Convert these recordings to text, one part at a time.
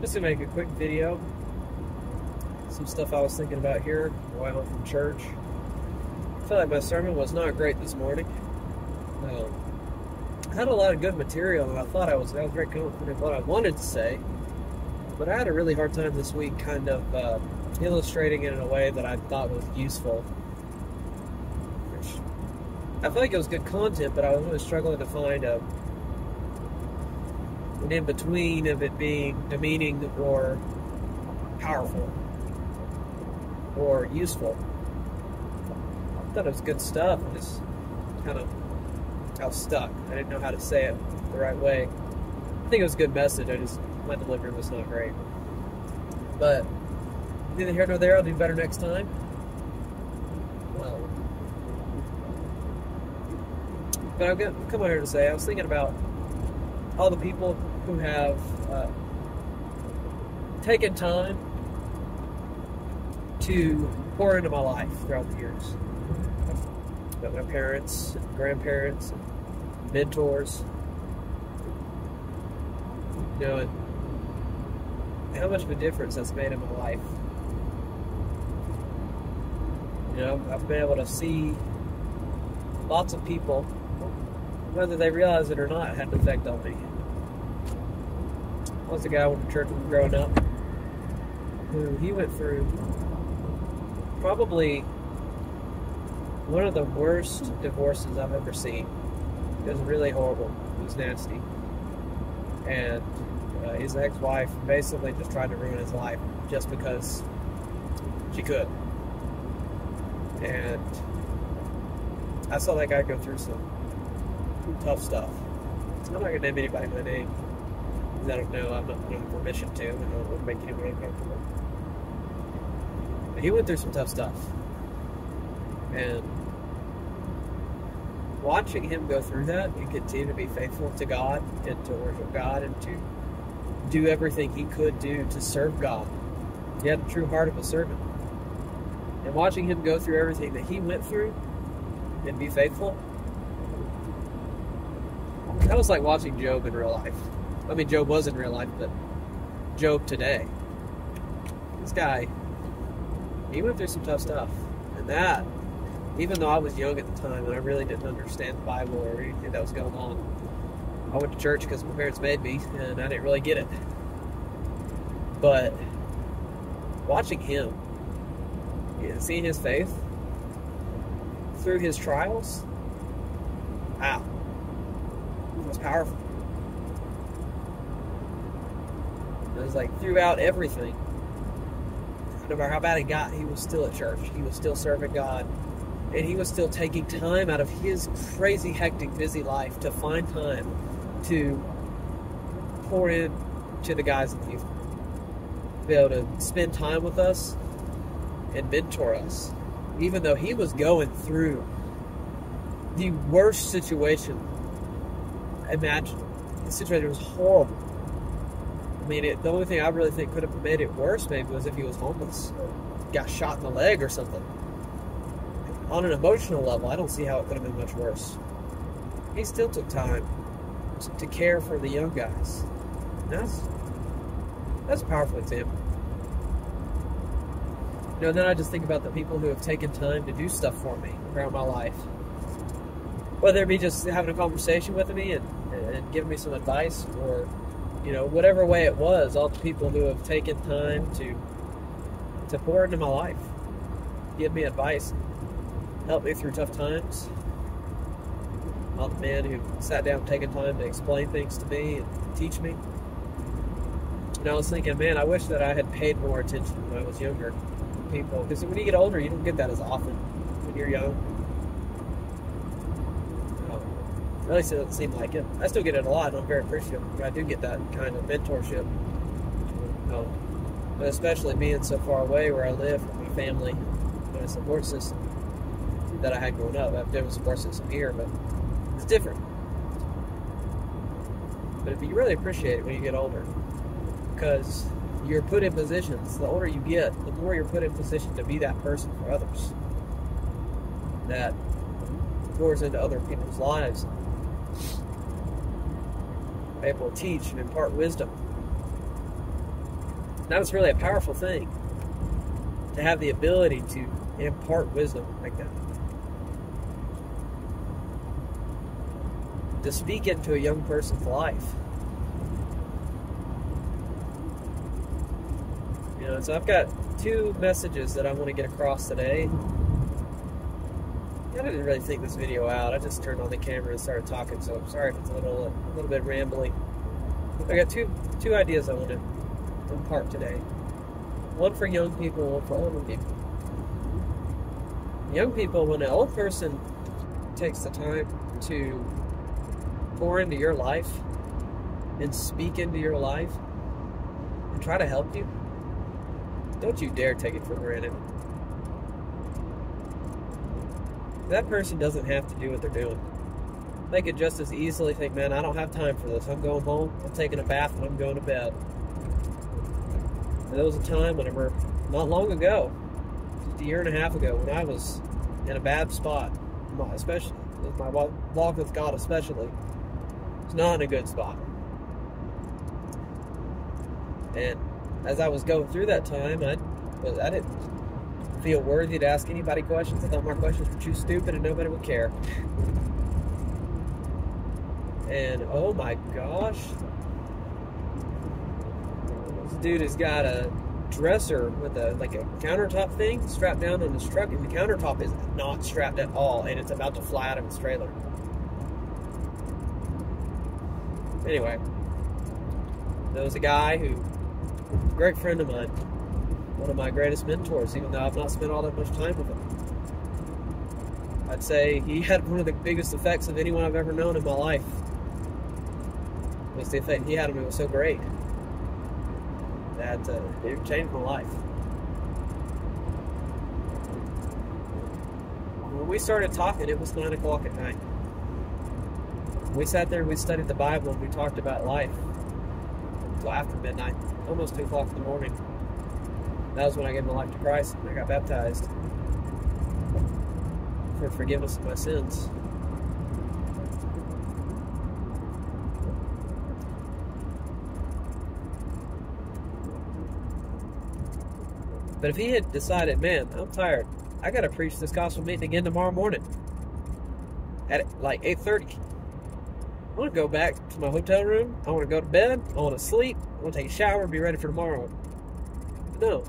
Just to make a quick video, some stuff I was thinking about here on the way home from church. I feel like my sermon was not great this morning. I had a lot of good material, and I was very confident in what I wanted to say, but I had a really hard time this week kind of illustrating it in a way that I thought was useful. I feel like it was good content, but I was really struggling to find an in-between of it being demeaning or powerful or useful. I thought it was good stuff. I just I was stuck. I didn't know how to say it the right way. I think it was a good message. My delivery was not great. But neither here nor there. I'll do better next time. But I've come out here to say, I was thinking about all the people who have taken time to pour into my life throughout the years. About my parents, and grandparents, and mentors. And how much of a difference that's made in my life. I've been able to see lots of people, whether they realize it or not, had an effect on me. I was a guy I went to church with growing up, who he went through probably one of the worst divorces I've ever seen. It was really horrible. It was nasty. And his ex-wife basically just tried to ruin his life just because she could. And I saw that guy go through some tough stuff. I'm not going to name anybody by name, because I don't know. I don't have permission to, and I don't want to make anybody uncomfortable. But he went through some tough stuff. And watching him go through that and continue to be faithful to God and to worship God and to do everything he could do to serve God. He had a true heart of a servant. And watching him go through everything that he went through and be faithful, that was like watching Job in real life. I mean, Job was in real life, but Job today. This guy, he went through some tough stuff. And that, even though I was young at the time and I really didn't understand the Bible or anything that was going on, I went to church because my parents made me, and I didn't really get it. But watching him, seeing his faith through his trials, wow, it was powerful. It was like throughout everything, no matter how bad it got, he was still at church. He was still serving God. And he was still taking time out of his crazy, hectic, busy life to find time to pour in to the guys in the youth, be able to spend time with us and mentor us, even though he was going through the worst situation imaginable. The situation was horrible. I mean, the only thing I really think could have made it worse maybe was if he was homeless or got shot in the leg or something. On an emotional level, I don't see how it could have been much worse. He still took time to care for the young guys. That's a powerful example. And then I just think about the people who have taken time to do stuff for me throughout my life. Whether it be just having a conversation with me and giving me some advice, or whatever way it was, all the people who have taken time to pour into my life, give me advice, help me through tough times. All the men who sat down and taken time to explain things to me and teach me. And I was thinking, man, I wish that I had paid more attention when I was younger to people. Because when you get older, you don't get that as often when you're young. At least it doesn't seem like it. I still get it a lot, and I'm very appreciative. I do get that kind of mentorship. But especially being so far away where I live from my family, my support system that I had growing up. I have a different support system here, but it's different. But if you really appreciate it when you get older, because you're put in positions, the older you get, the more you're put in position to be that person for others. That pours into other people's lives. Able to teach and impart wisdom. That was really a powerful thing, to have the ability to impart wisdom like that. To speak into a young person's life. You know, so I've got two messages that I want to get across today. I didn't really think this video out. I just turned on the camera and started talking, so I'm sorry if it's a little bit rambling. I got two ideas I want to impart today. One for young people, one for older people. Young people, when an old person takes the time to pour into your life and speak into your life and try to help you, don't you dare take it for granted. That person doesn't have to do what they're doing. They could just as easily think, man, I don't have time for this. I'm going home, I'm taking a bath, and I'm going to bed. And there was a time whenever, not long ago, just a year and a half ago, when I was in a bad spot, especially with my walk with God especially, it's not in a good spot. And as I was going through that time, I didn't feel worthy to ask anybody questions. I thought my questions were too stupid and nobody would care. And oh my gosh, this dude has got a dresser with a countertop thing strapped down on his truck, and the countertop is not strapped at all, and it's about to fly out of his trailer. Anyway, there was a guy who, a great friend of mine, one of my greatest mentors, even though I've not spent all that much time with him. I'd say he had one of the biggest effects of anyone I've ever known in my life. It was the effect he had on me was so great that it changed my life. When we started talking, it was 9 o'clock at night. We sat there and we studied the Bible and we talked about life until after midnight, almost 2 o'clock in the morning. That was when I gave my life to Christ and I got baptized for forgiveness of my sins. But if he had decided, man, I'm tired, I got to preach this gospel meeting again tomorrow morning at like 8:30. I want to go back to my hotel room. I want to go to bed. I want to sleep. I want to take a shower and be ready for tomorrow. But no.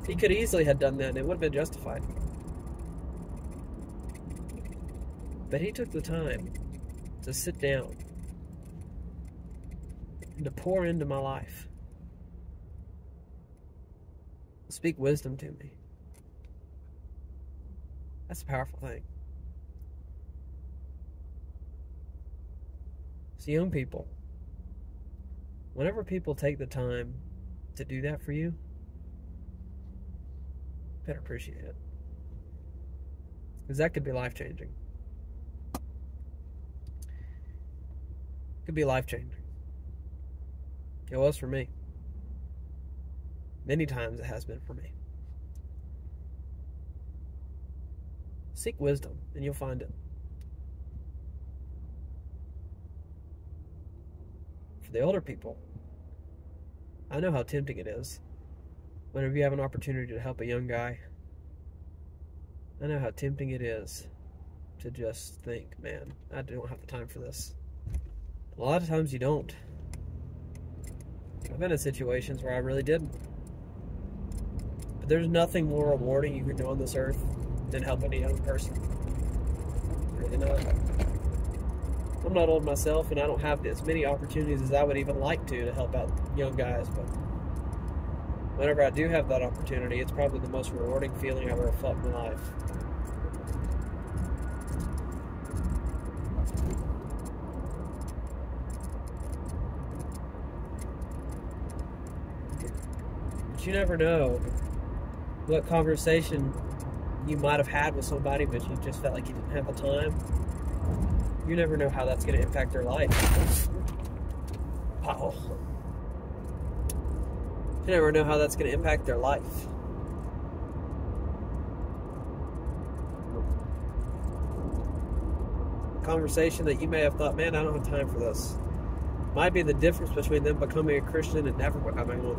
He could easily have done that and it would have been justified. But he took the time to sit down and to pour into my life. Speak wisdom to me. That's a powerful thing. So young people, whenever people take the time to do that for you, better appreciate it. Because that could be life-changing. Could be life-changing. It was for me. Many times it has been for me. Seek wisdom and you'll find it. For the older people, I know how tempting it is. Whenever you have an opportunity to help a young guy, I know how tempting it is to just think, man, I don't have the time for this. A lot of times you don't. I've been in situations where I really didn't. But there's nothing more rewarding you can do on this earth than helping a young person. Really not. I'm not old myself, and I don't have as many opportunities as I would even like to help out young guys, but whenever I do have that opportunity, it's probably the most rewarding feeling I've ever felt in my life. But you never know what conversation you might have had with somebody, but you just felt like you didn't have the time. You never know how that's going to impact their life. Wow. You never know how that's going to impact their life. A conversation that you may have thought, man, I don't have time for this, might be the difference between them becoming a Christian and never becoming one.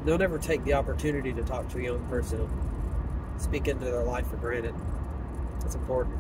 Don't ever take the opportunity to talk to a young person and speak into their life for granted. That's important.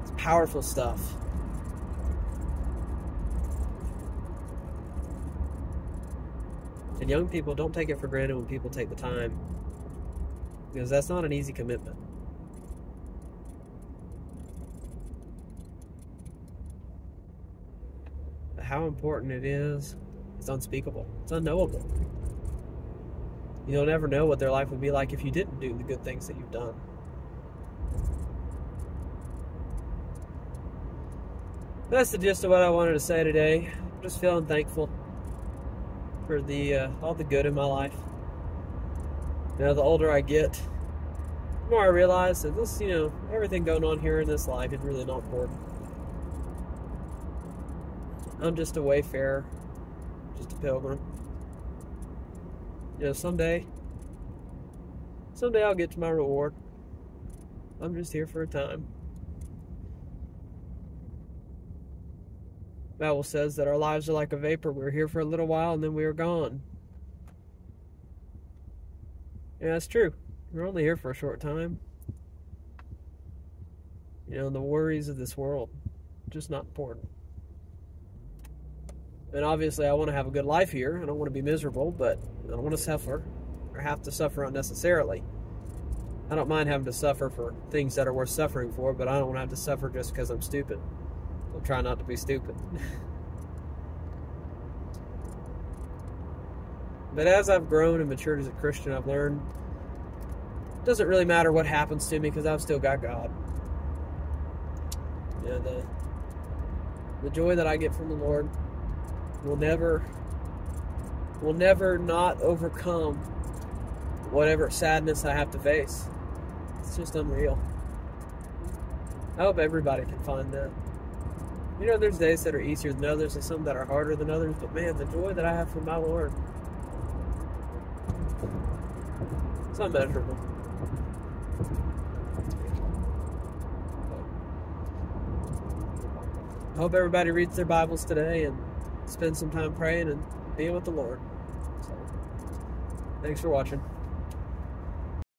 It's powerful stuff. And young people, don't take it for granted when people take the time, because that's not an easy commitment. But how important it is unspeakable. It's unknowable. You'll never know what their life would be like if you didn't do the good things that you've done. That's the gist of what I wanted to say today. I'm just feeling thankful for all the good in my life. You know, the older I get, the more I realize that this, everything going on here in this life is really not important. I'm just a wayfarer, just a pilgrim. Someday I'll get to my reward. I'm just here for a time. The Bible says that our lives are like a vapor. We're here for a little while and then we are gone. Yeah, that's true. We're only here for a short time. The worries of this world, just not important. And obviously I want to have a good life here. I don't want to be miserable, but I don't want to suffer or have to suffer unnecessarily. I don't mind having to suffer for things that are worth suffering for, but I don't want to have to suffer just because I'm stupid. I'll try not to be stupid. But as I've grown and matured as a Christian, I've learned it doesn't really matter what happens to me because I've still got God. The joy that I get from the Lord will never not overcome whatever sadness I have to face. It's just unreal. I hope everybody can find that. There's days that are easier than others and some that are harder than others, but man, the joy that I have from my Lord, it's unmeasurable. I hope everybody reads their Bibles today and spend some time praying and being with the Lord. So, thanks for watching.